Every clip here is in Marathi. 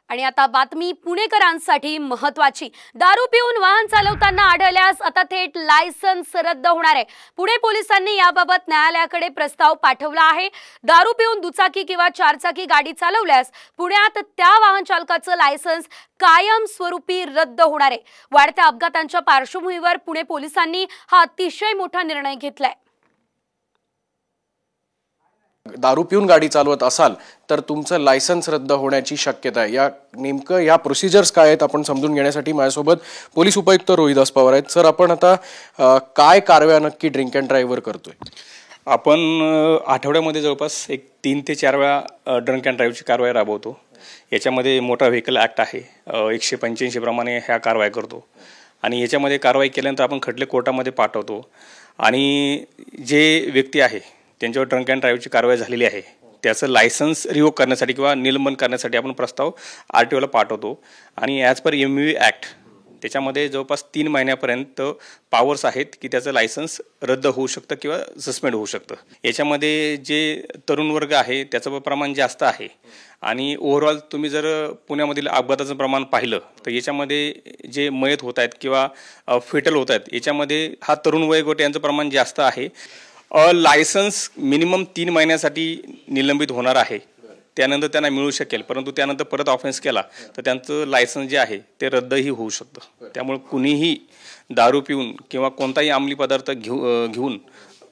आणि आता बातमी पुणेकरांसाठी महत्त्वाची। दारू पिऊन वाहन चालवताना आढळल्यास आता थेट लायसन्स रद्द होणार आहे। पुणे पोलिसांनी याबाबत न्यायालयाकडे प्रस्ताव पाठवला आहे। दारू पिऊन दुचाकी किंवा चारचाकी गाडी चालवल्यास पुण्यात त्या वाहन चालकाचं लायसन्स कायमस्वरूपी रद्द होणार आहे। वाढत्या अपघातांच्या पार्श्वभूमीवर पुणे पोलिसांनी हा अतिशय मोठा निर्णय घेतलाय। दारू पिऊन गाडी चालवत असाल तर तुमचं लायसन्स रद्द होण्याची शक्यता आहे। या नेमकं या प्रोसिजर्स काय आहेत आपण समजून घेण्यासाठी माझ्यासोबत पोलीस उपायुक्त रोहिदास पवार आहेत। सर, आपण आता काय कारवाई नक्की ड्रिंक अँड ड्राईव्हवर करतोय? आपण आठवड्यामध्ये जवळपास 3 ते 4 वेळा ड्रिंक अँड ड्राईव्हची कारवाई राबवतो। याच्यामध्ये मोटार व्हेकल ॲक्ट आहे 185 प्रमाणे ह्या कारवाई करतो आणि याच्यामध्ये कारवाई केल्यानंतर आपण खटले कोर्टामध्ये पाठवतो आणि जे व्यक्ती आहे त्यांच्यावर ड्रंक अँड ड्राईव्हची कारवाई झालेली आहे त्याचं लायसन्स रिवोक करण्यासाठी किंवा निलंबन करण्यासाठी आपण प्रस्ताव RTOला पाठवतो आणि ॲज पर MUV ॲक्ट त्याच्यामध्ये जवळपास 3 महिन्यापर्यंत पावर्स आहेत की त्याचं लायसन्स रद्द होऊ शकतं किंवा सस्पेंड होऊ शकतं। याच्यामध्ये जे तरुण वर्ग आहे त्याचं प्रमाण जास्त आहे आणि ओव्हरऑल तुम्ही जर पुण्यामधील अपघाताचं प्रमाण पाहिलं तर याच्यामध्ये जे मयत होत आहेत किंवा फेटल होत आहेत याच्यामध्ये हा तरुण वयोगट यांचं प्रमाण जास्त आहे। लायसन्स मिनिमम 3 महिन्यासाठी निलंबित होणार आहे, त्यानंतर त्यांना मिळू शकेल, परंतु त्यानंतर परत ऑफेन्स केला तर त्यांचं लायसन्स जे आहे ते रद्दही होऊ शकतं। त्यामुळे कुणीही दारू पिऊन किंवा कोणताही अंमली पदार्थ घेऊन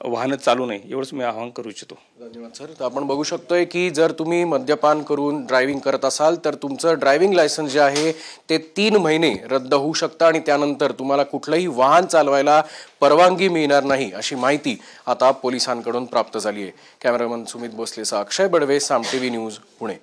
वाहन चालू नये एवढंच मी आवाहन करू इच्छितो। धन्यवाद सर। तर आपण बघू शकतोय की जर तुम्ही मद्यपान करून ड्रायव्हिंग करत असाल तर तुमचं ड्रायव्हिंग लायसन्स जे आहे ते 3 महिने रद्द होऊ शकतं आणि त्यानंतर तुम्हाला कुठलंही वाहन चालवायला परवानगी मिळणार नाही अशी माहिती आता पोलिसांकडून प्राप्त झाली आहे। कॅमेरामन सुमित भोसलेसह अक्षय बडवे, साम TV न्यूज, पुणे।